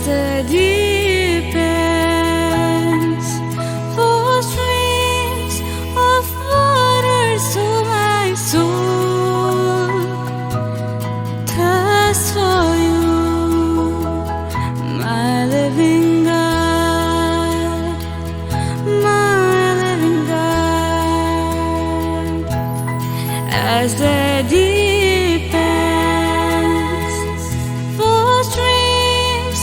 as the deep ends for streams of water to my soul thirsts for you, my living God, my living God, as the deep ends for streams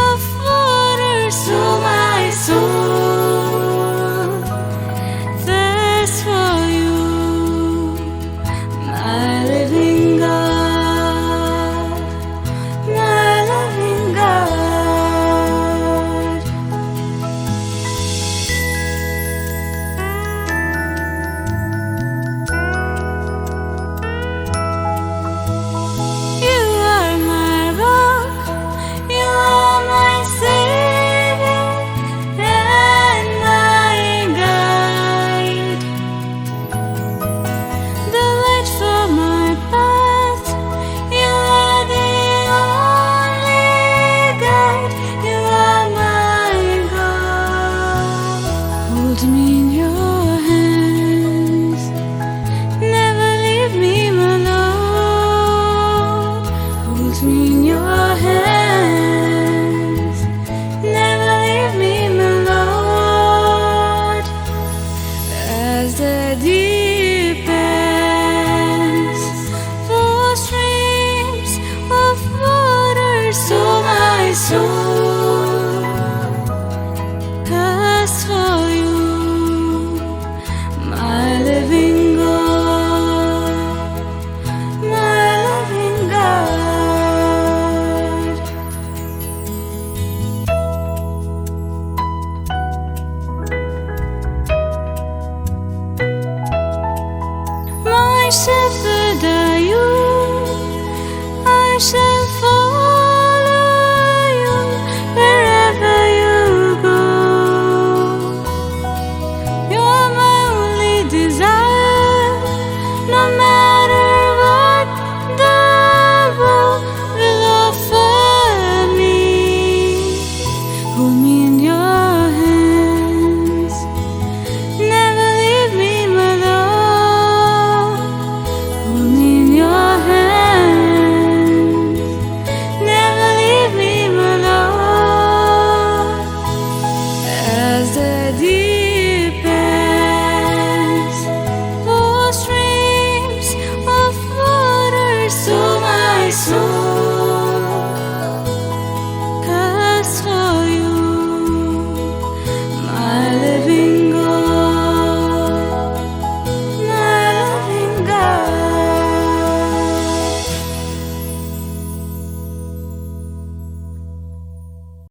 of water to my soul thirsts for you, my living God, my living God. You are my rock, you are my Savior and my guide, the light for my path. You are the only guide. You are my God. Hold me in your hands, never leave me, my Lord. Hold me in your hands, never leave me, my Lord, as the deep ends for streams of water to my soul thirsts for you, my living God, my living God. My shepherd are you, I shall